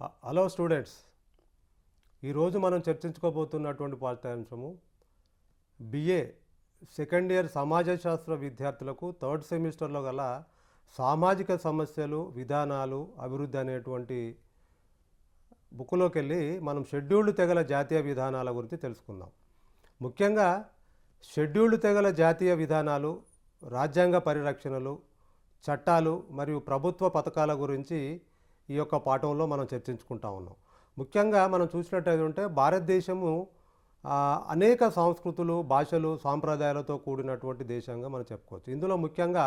Hello students, ఈరోజు మనం చర్చించుకోబోతున్నటువంటి పాఠ్యాంశము BA second year సమాజ శాస్త్ర విద్యార్థులకు థర్డ్ సెమిస్టర్లో గల సామాజిక సమస్యలు విధానాలు అభివృద్ధి అనేటువంటి బుక్లోకి వెళ్ళి మనం షెడ్యూల్డ్ తెగల జాతీయ విధానాల గురించి తెలుసుకుందాం. ముఖ్యంగా షెడ్యూల్డ్ తెగల జాతీయ విధానాలు, రాజ్యాంగ పరిరక్షణలు, చట్టాలు మరియు ప్రభుత్వ పథకాల గురించి ఈ యొక్క పాఠంలో మనం చర్చించుకుంటా ఉన్నాం. ముఖ్యంగా మనం చూసినట్టయితే భారతదేశము అనేక సంస్కృతులు, భాషలు, సాంప్రదాయాలతో కూడినటువంటి దేశంగా మనం చెప్పుకోవచ్చు. ఇందులో ముఖ్యంగా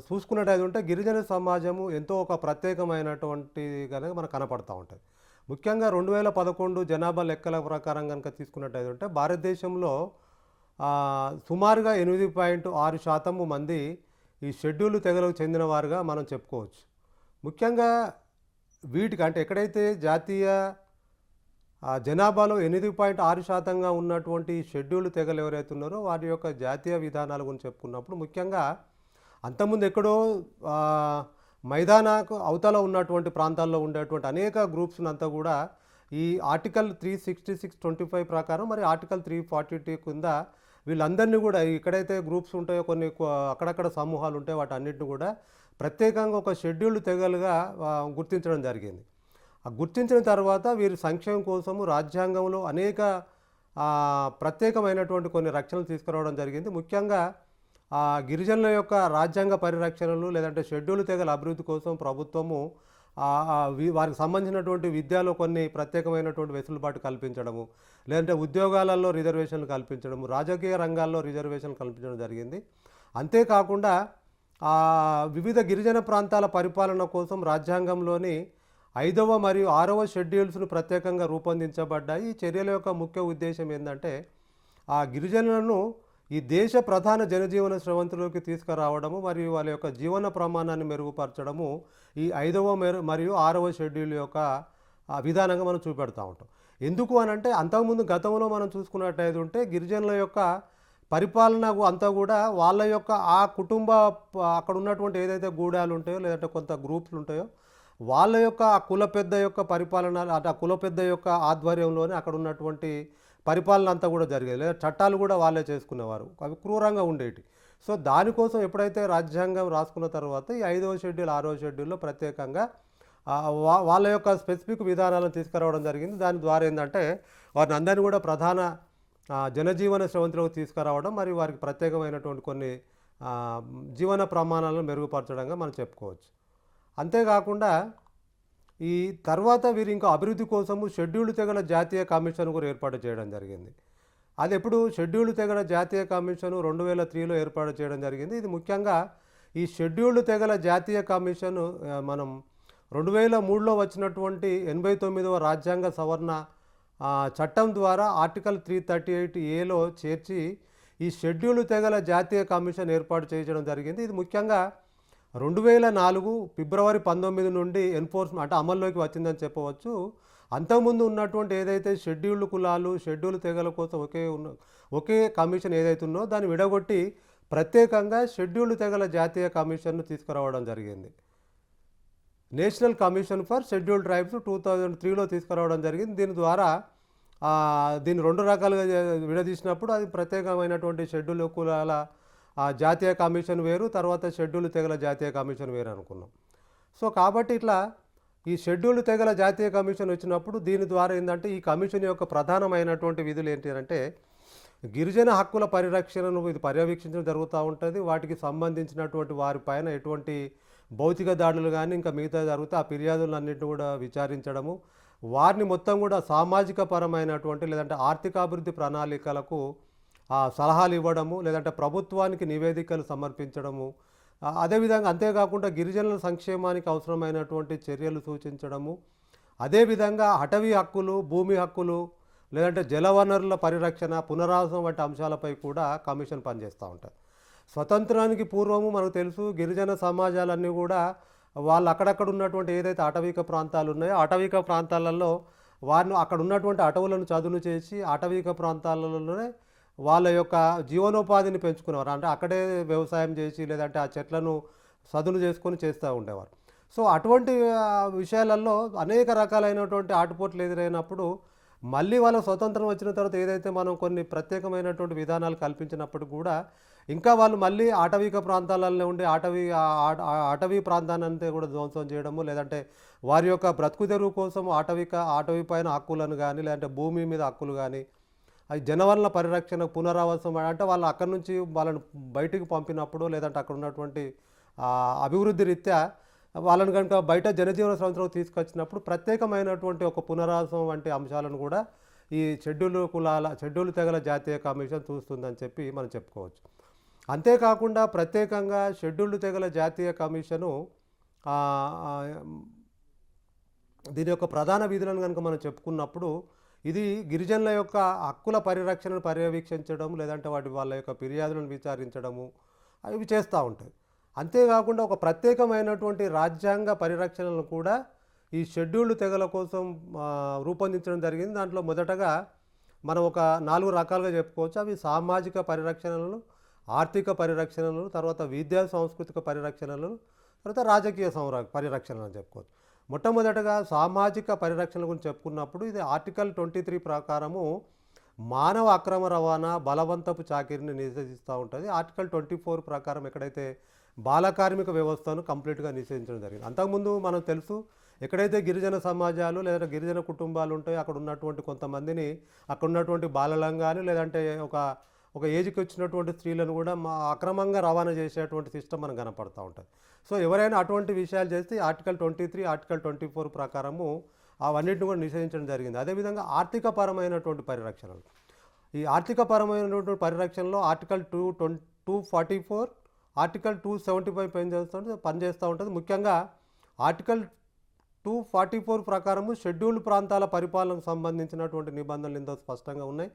చూసుకున్నట్టయితే గిరిజన సమాజము ఎంతో ఒక ప్రత్యేకమైనటువంటి కనుక మనకు కనపడతా ఉంటుంది. ముఖ్యంగా 2011 జనాభా లెక్కల ప్రకారం కనుక తీసుకున్నట్టయితే భారతదేశంలో సుమారుగా 8.6% మంది ఈ షెడ్యూల్ తెగలకు చెందిన వారుగా మనం చెప్పుకోవచ్చు. ముఖ్యంగా వీటికి అంటే ఎక్కడైతే జాతీయ జనాభాలో 8.6% ఉన్నటువంటి షెడ్యూల్ తెగలు ఎవరైతే ఉన్నారో వారి యొక్క జాతీయ విధానాల గురించి చెప్పుకున్నప్పుడు ముఖ్యంగా అంతకుముందు ఎక్కడో మైదానాకు అవతల ఉన్నటువంటి ప్రాంతాల్లో ఉండేటువంటి అనేక గ్రూప్స్ని అంతా కూడా ఈ ఆర్టికల్ 366(25) ప్రకారం మరి ఆర్టికల్ 342 కింద వీళ్ళందరినీ కూడా ఎక్కడైతే గ్రూప్స్ ఉంటాయో కొన్ని అక్కడక్కడ సమూహాలు ఉంటాయో వాటి అన్నింటిని కూడా ప్రత్యేకంగా ఒక షెడ్యూల్డ్ తెగలుగా గుర్తించడం జరిగింది. గుర్తించిన తర్వాత వీరి సంక్షేమం కోసము రాజ్యాంగంలో అనేక ప్రత్యేకమైనటువంటి కొన్ని రక్షణలు తీసుకురావడం జరిగింది. ముఖ్యంగా గిరిజనుల యొక్క రాజ్యాంగ పరిరక్షణలు లేదంటే షెడ్యూల్ తెగల అభివృద్ధి కోసం ప్రభుత్వము వారికి సంబంధించినటువంటి విద్యలో కొన్ని ప్రత్యేకమైనటువంటి వెసులుబాటు కల్పించడము, లేదంటే ఉద్యోగాలలో రిజర్వేషన్లు కల్పించడము, రాజకీయ రంగాల్లో రిజర్వేషన్లు కల్పించడం జరిగింది. అంతేకాకుండా వివిధ గిరిజన ప్రాంతాల పరిపాలన కోసం రాజ్యాంగంలోని 5వ మరియు 6వ షెడ్యూల్స్ను ప్రత్యేకంగా రూపొందించబడ్డాయి. ఈ చర్యల యొక్క ముఖ్య ఉద్దేశం ఏంటంటే గిరిజనులను ఈ దేశ ప్రధాన జనజీవన స్రవంతిలోకి తీసుకురావడము మరియు వాళ్ళ యొక్క జీవన ప్రమాణాన్ని మెరుగుపరచడము ఈ 5వ మరియు 6వ షెడ్యూల్ యొక్క విధానంగా మనం చూపెడతా ఉంటాం. ఎందుకు అనంటే అంతకుముందు గతంలో మనం చూసుకున్నట్టయితే గిరిజనుల యొక్క పరిపాలన అంతా కూడా వాళ్ళ యొక్క ఆ కుటుంబ అక్కడ ఉన్నటువంటి ఏదైతే గూడాలు ఉంటాయో లేదంటే కొంత గ్రూప్లు ఉంటాయో వాళ్ళ యొక్క ఆ కుల పెద్ద యొక్క పరిపాలన ఆ కుల పెద్ద యొక్క ఆధ్వర్యంలోనే అక్కడ ఉన్నటువంటి పరిపాలన అంతా కూడా జరిగేది. లేదా చట్టాలు కూడా వాళ్ళే చేసుకునేవారు, అవి క్రూరంగా ఉండేవి. సో దానికోసం ఎప్పుడైతే రాజ్యాంగం రాసుకున్న తర్వాత ఈ 5వ షెడ్యూల్ 6వ షెడ్యూల్లో ప్రత్యేకంగా వాళ్ళ యొక్క స్పెసిఫిక్ విధానాలను తీసుకురావడం జరిగింది. దాని ద్వారా ఏంటంటే వారిని అందరినీ కూడా ప్రధాన జనజీవన స్రవంతిలోకి తీసుకురావడం మరియు వారికి ప్రత్యేకమైనటువంటి కొన్ని జీవన ప్రమాణాలను మెరుగుపరచడంగా మనం చెప్పుకోవచ్చు. అంతేకాకుండా ఈ తర్వాత వీరు ఇంకా అభివృద్ధి కోసము షెడ్యూల్డ్ తెగల జాతీయ కమిషన్ కూడా ఏర్పాటు చేయడం జరిగింది. అది ఎప్పుడు షెడ్యూల్డ్ తెగల జాతీయ కమిషన్ 2003లో ఏర్పాటు చేయడం జరిగింది. ఇది ముఖ్యంగా ఈ షెడ్యూల్డ్ తెగల జాతీయ కమిషన్ మనం 2003లో వచ్చినటువంటి 89వ రాజ్యాంగ సవరణ చట్టం ద్వారా ఆర్టికల్ 338(a)లో చేర్చి ఈ షెడ్యూల్డ్ తెగల జాతీయ కమిషన్ ఏర్పాటు చేయడం జరిగింది. ఇది ముఖ్యంగా 2004 ఫిబ్రవరి 19 నుండి ఎన్ఫోర్స్మెంట్ అంటే అమల్లోకి వచ్చిందని చెప్పవచ్చు. అంతకుముందు ఉన్నటువంటి ఏదైతే షెడ్యూల్డ్ కులాలు, షెడ్యూల్డ్ తెగల కోసం ఒకే కమిషన్ ఏదైతే ఉందో దాన్ని విడగొట్టి ప్రత్యేకంగా షెడ్యూల్డ్ తెగల జాతీయ కమిషన్ను తీసుకురావడం జరిగింది. National commission for scheduled tribes 2003లో తీసుకురావడం జరిగింది. దీని ద్వారా దీన్ని 2 రకాలుగా విడదీసినప్పుడు అది ప్రత్యేకమైనటువంటి షెడ్యూల్ కులాల జాతీయ కమిషన్ వేరు, తర్వాత షెడ్యూల్ తెగల జాతీయ కమిషన్ వేరు అనుకున్నాం. సో కాబట్టి ఇట్లా ఈ షెడ్యూల్ తెగల జాతీయ కమిషన్ వచ్చినప్పుడు దీని ద్వారా ఏంటంటే ఈ కమిషన్ యొక్క ప్రధానమైనటువంటి విధులు ఏంటి అంటే గిరిజన హక్కుల పరిరక్షణను ఇది పర్యవేక్షించడం జరుగుతూ ఉంటుంది. వాటికి సంబంధించినటువంటి వారిపైన ఎటువంటి భౌతిక దాడులు కానీ ఇంకా మిగతా జరిగితే ఆ ఫిర్యాదులన్నింటినీ కూడా విచారించడము, వారిని మొత్తం కూడా సామాజిక పరమైనటువంటి లేదంటే ఆర్థికాభివృద్ధి ప్రణాళికలకు సలహాలు ఇవ్వడము, లేదంటే ప్రభుత్వానికి నివేదికలు సమర్పించడము, అదేవిధంగా అంతేకాకుండా గిరిజనుల సంక్షేమానికి అవసరమైనటువంటి చర్యలు సూచించడము, అదేవిధంగా అటవీ హక్కులు, భూమి హక్కులు, లేదంటే జలవనరుల పరిరక్షణ, పునరావాసం వంటి అంశాలపై కూడా కమిషన్ పనిచేస్తూ ఉంటుంది. స్వతంత్రానికి పూర్వము మనకు తెలుసు గిరిజన సమాజాలన్నీ కూడా వాళ్ళు అక్కడక్కడ ఉన్నటువంటి ఏదైతే అటవీక ప్రాంతాలు ఉన్నాయో అటవీక ప్రాంతాలలో వారిని అక్కడ ఉన్నటువంటి అటవులను చదును చేసి అటవీక ప్రాంతాలలోనే వాళ్ళ యొక్క జీవనోపాధిని పెంచుకునేవారు. అంటే అక్కడే వ్యవసాయం చేసి లేదంటే ఆ చెట్లను సదును చేసుకొని చేస్తూ ఉండేవారు. సో అటువంటి విషయాలలో అనేక రకాలైనటువంటి ఆటుపోట్లు ఎదురైనప్పుడు మళ్ళీ వాళ్ళ స్వతంత్రం వచ్చిన తర్వాత ఏదైతే మనం కొన్ని ప్రత్యేకమైనటువంటి విధానాలు కల్పించినప్పటికి కూడా ఇంకా వాళ్ళు మళ్ళీ ఆటవిక ప్రాంతాలలో ఉండి అటవీ ప్రాంతాన్నంతా కూడా ధ్వంసం చేయడము, లేదంటే వారి యొక్క బ్రతుకు తెరువు కోసం అటవీ పైన హక్కులను కానీ, లేదంటే భూమి మీద హక్కులు కానీ, అది జనవనరుల పరిరక్షణ పునరావాసం అంటే వాళ్ళు అక్కడి నుంచి వాళ్ళని బయటికి పంపినప్పుడు, లేదంటే అక్కడ ఉన్నటువంటి అభివృద్ధి రీత్యా వాళ్ళని కనుక బయట జనజీవన స్రవంతిలోకి తీసుకొచ్చినప్పుడు ప్రత్యేకమైనటువంటి ఒక పునరావాసం వంటి అంశాలను కూడా ఈ షెడ్యూల్ తెగల జాతీయ కమిషన్ చూస్తుందని చెప్పి మనం చెప్పుకోవచ్చు. అంతేకాకుండా ప్రత్యేకంగా షెడ్యూల్డ్ తెగల జాతీయ కమిషను దీని యొక్క ప్రధాన విధులను కనుక మనం చెప్పుకున్నప్పుడు ఇది గిరిజనుల యొక్క హక్కుల పరిరక్షణను పర్యవేక్షించడం, లేదంటే వాళ్ళ యొక్క ఫిర్యాదులను విచారించడము అవి చేస్తూ ఉంటాయి. అంతేకాకుండా ఒక ప్రత్యేకమైనటువంటి రాజ్యాంగ పరిరక్షణను కూడా ఈ షెడ్యూల్డ్ తెగల కోసం రూపొందించడం జరిగింది. దాంట్లో మొదటగా మనం ఒక 4 రకాలుగా చెప్పుకోవచ్చు. అవి సామాజిక పరిరక్షణలు, ఆర్థిక పరిరక్షణలు, తర్వాత విద్యా సాంస్కృతిక పరిరక్షణలు, తర్వాత రాజకీయ పరిరక్షణలు అని చెప్పుకోవచ్చు. మొట్టమొదటగా సామాజిక పరిరక్షణ గురించి చెప్పుకున్నప్పుడు ఇది ఆర్టికల్ 23 ప్రకారము మానవ అక్రమ రవాణా, బలవంతపు చాకిరిని నిషేధిస్తూ ఉంటుంది. ఆర్టికల్ 24 ప్రకారం ఎక్కడైతే బాలకార్మిక వ్యవస్థను కంప్లీట్గా నిషేధించడం జరిగింది. అంతకుముందు మనం తెలుసు, ఎక్కడైతే గిరిజన సమాజాలు లేదంటే గిరిజన కుటుంబాలు ఉంటాయో అక్కడ ఉన్నటువంటి కొంతమందిని అక్కడ ఉన్నటువంటి బాలలను కానీ, లేదంటే ఒక ఏజ్కి వచ్చినటువంటి స్త్రీలను కూడా అక్రమంగా రవాణా చేసేటువంటి సిస్టమ్ మనకు కనపడుతూ ఉంటుంది. సో ఎవరైనా అటువంటి విషయాలు చేస్తే ఆర్టికల్ 23, ఆర్టికల్ 24 ప్రకారము అవన్నింటిని కూడా నిషేధించడం జరిగింది. అదేవిధంగా ఆర్థిక పరమైనటువంటి పరిరక్షణలు, ఈ ఆర్థిక పరమైనటువంటి పరిరక్షణలో ఆర్టికల్ 244, ఆర్టికల్ 275 పనిచేస్తూ ఉంటుంది. ముఖ్యంగా ఆర్టికల్ 244 ప్రకారము షెడ్యూల్డ్ ప్రాంతాల పరిపాలనకు సంబంధించినటువంటి నిబంధనలు ఇందులో స్పష్టంగా ఉన్నాయి.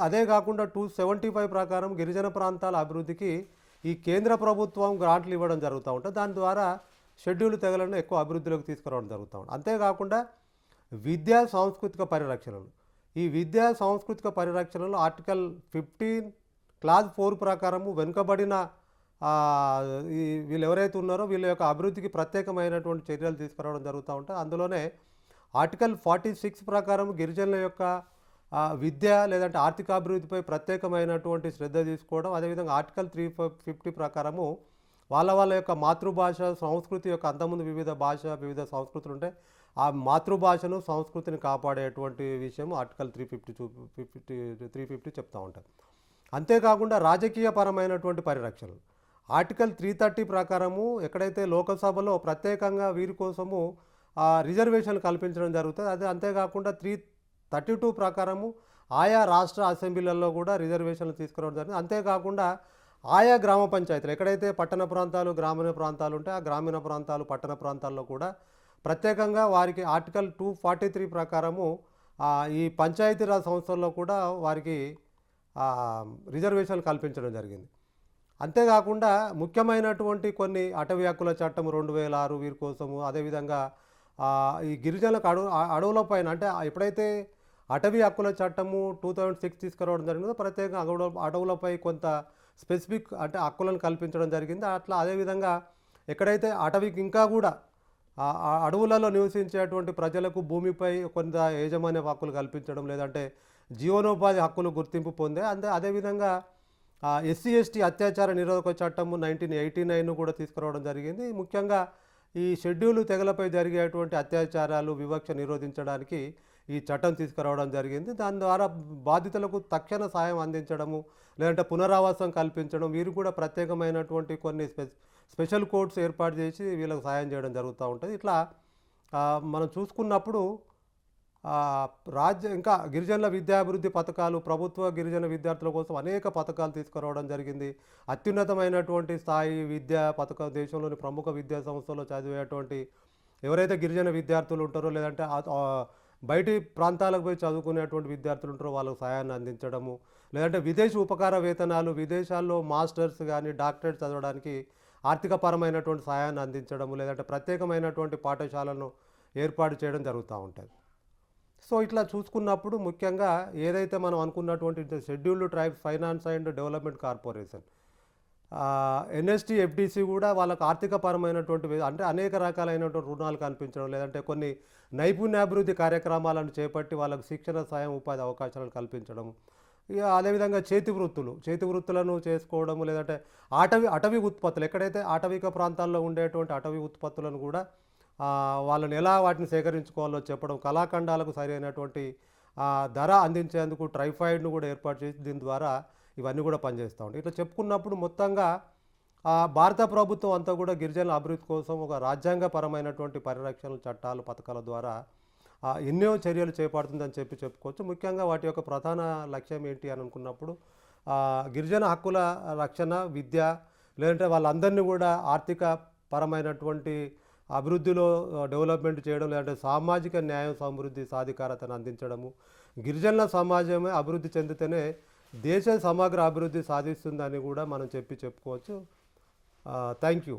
అదే కాకుండా 275 ప్రకారం గిరిజన ప్రాంతాల అభివృద్ధికి ఈ కేంద్ర ప్రభుత్వం గ్రాంట్లు ఇవ్వడం జరుగుతూ ఉంటుంది. దాని ద్వారా షెడ్యూల్డ్ తెగలను ఎక్కువ అభివృద్ధిలోకి తీసుకురావడం జరుగుతూ ఉంటుంది. అంతేకాకుండా విద్యా సాంస్కృతిక పరిరక్షణలు, ఈ విద్యా సాంస్కృతిక పరిరక్షణలు ఆర్టికల్ 15 క్లాజ్ 4 ప్రకారము వెనుకబడిన వీళ్ళు ఎవరైతే ఉన్నారో వీళ్ళ యొక్క అభివృద్ధికి ప్రత్యేకమైనటువంటి చర్యలు తీసుకురావడం జరుగుతూ ఉంటాయి. అందులోనే ఆర్టికల్ 46 ప్రకారం గిరిజనుల యొక్క విద్య లేదంటే ఆర్థిక అభివృద్ధిపై ప్రత్యేకమైనటువంటి శ్రద్ధ తీసుకోవడం. అదేవిధంగా ఆర్టికల్ 350 ప్రకారము వాళ్ళ యొక్క మాతృభాష సంస్కృతి యొక్క అంతకుముందు వివిధ సంస్కృతులు ఉంటాయి, ఆ మాతృభాషను సంస్కృతిని కాపాడేటువంటి విషయం ఆర్టికల్ 350 చెప్తూ ఉంటారు. అంతేకాకుండా రాజకీయ పరమైనటువంటి పరిరక్షణలు ఆర్టికల్ 330 ప్రకారము ఎక్కడైతే లోకసభలో ప్రత్యేకంగా వీరి కోసము రిజర్వేషన్లు కల్పించడం జరుగుతుంది. అదే అంతేకాకుండా 332 ప్రకారము ఆయా రాష్ట్ర అసెంబ్లీలలో కూడా రిజర్వేషన్లు తీసుకురావడం జరిగింది. అంతేకాకుండా ఆయా గ్రామ పంచాయతీలు ఎక్కడైతే పట్టణ ప్రాంతాలు గ్రామీణ ప్రాంతాలు ఉంటాయి, ఆ గ్రామీణ ప్రాంతాలు పట్టణ ప్రాంతాల్లో కూడా ప్రత్యేకంగా వారికి ఆర్టికల్ 243 ప్రకారము ఈ పంచాయతీరాజ్ సంస్థల్లో కూడా వారికి రిజర్వేషన్లు కల్పించడం జరిగింది. అంతేకాకుండా ముఖ్యమైనటువంటి కొన్ని అటవీ హక్కుల చట్టం 2006 వీరి కోసము, అదేవిధంగా ఈ గిరిజనులకు అడవుల పైన అంటే ఎప్పుడైతే అటవీ హక్కుల చట్టము 2006 తీసుకురావడం జరిగిందో ప్రత్యేకంగా అడవులపై కొంత స్పెసిఫిక్ అంటే హక్కులను కల్పించడం జరిగింది. అట్లా అదేవిధంగా ఎక్కడైతే అటవీకి ఇంకా కూడా అడవులలో నివసించేటువంటి ప్రజలకు భూమిపై కొంత యాజమాన్య హక్కులు కల్పించడం, లేదంటే జీవనోపాధి హక్కులు గుర్తింపు పొందే. అదేవిధంగా SC/ST అత్యాచార నిరోధక చట్టము 1989 కూడా తీసుకురావడం జరిగింది. ముఖ్యంగా ఈ షెడ్యూల్ తెగలపై జరిగేటువంటి అత్యాచారాలు వివక్ష నిరోధించడానికి ఈ చట్టం తీసుకురావడం జరిగింది. దాని ద్వారా బాధితులకు తక్షణ సాయం అందించడము, లేదంటే పునరావాసం కల్పించడం, వీరు కూడా ప్రత్యేకమైనటువంటి కొన్ని స్పెషల్ కోర్ట్స్ ఏర్పాటు చేసి వీళ్ళకి సాయం చేయడం జరుగుతూ ఉంటుంది. ఇట్లా మనం చూసుకున్నప్పుడు ఇంకా గిరిజనుల విద్యాభివృద్ధి పథకాలు, ప్రభుత్వ గిరిజన విద్యార్థుల కోసం అనేక పథకాలు తీసుకురావడం జరిగింది. అత్యున్నతమైనటువంటి స్థాయి విద్యా పథకం దేశంలోని ప్రముఖ విద్యా సంస్థల్లో చదివేటువంటి ఎవరైతే గిరిజన విద్యార్థులు ఉంటారో, లేదంటే బయటి ప్రాంతాలకు పోయి చదువుకునేటువంటి విద్యార్థులు ఉంటారో వాళ్ళకు సహాయాన్ని అందించడము, లేదంటే విదేశీ ఉపకార వేతనాలు, విదేశాల్లో మాస్టర్స్ కానీ డాక్టరేట్ చదవడానికి ఆర్థికపరమైనటువంటి సహాయాన్ని అందించడము, లేదంటే ప్రత్యేకమైనటువంటి పాఠశాలను ఏర్పాటు చేయడం జరుగుతూ ఉంటుంది. సో ఇట్లా చూసుకున్నప్పుడు ముఖ్యంగా ఏదైతే మనం అనుకున్నటువంటి scheduled tribes finance and development corporation NST FDC కూడా వాళ్ళకు ఆర్థికపరమైనటువంటి అంటే అనేక రకాలైనటువంటి రుణాలు కల్పించడం, లేదంటే కొన్ని నైపుణ్యాభివృద్ధి కార్యక్రమాలను చేపట్టి వాళ్ళకు శిక్షణ, సాయం, ఉపాధి అవకాశాలను కల్పించడం. ఇక అదేవిధంగా చేతి వృత్తులను చేసుకోవడము, లేదంటే అటవీ ఉత్పత్తులు ఎక్కడైతే అటవిక ప్రాంతాల్లో ఉండేటువంటి అటవీ ఉత్పత్తులను కూడా వాళ్ళని ఎలా వాటిని సేకరించుకోవాలో చెప్పడం, కళాఖండాలకు సరైనటువంటి ధర అందించేందుకు ట్రైఫైడ్ను కూడా ఏర్పాటు చేసి దీని ద్వారా ఇవన్నీ కూడా పనిచేస్తూ ఉంటాయి. ఇట్లా చెప్పుకున్నప్పుడు మొత్తంగా భారత ప్రభుత్వం అంతా కూడా గిరిజనుల అభివృద్ధి కోసం ఒక రాజ్యాంగపరమైనటువంటి పరిరక్షణ చట్టాలు, పథకాల ద్వారా ఎన్నో చర్యలు చేపడుతుందని చెప్పుకోవచ్చు. ముఖ్యంగా వాటి యొక్క ప్రధాన లక్ష్యం ఏంటి అని అనుకున్నప్పుడు గిరిజన హక్కుల రక్షణ, విద్య, లేదంటే వాళ్ళందరినీ కూడా ఆర్థిక పరమైనటువంటి అభివృద్ధిలో డెవలప్మెంట్ చేయడం, లేదంటే సామాజిక న్యాయం, సమృద్ధి, సాధికారతను అందించడము. గిరిజనుల సమాజమే అభివృద్ధి చెందితేనే దేశ సమగ్ర అభివృద్ధి సాధిస్తుందని కూడా మనం చెప్పుకోవచ్చు. Thank you.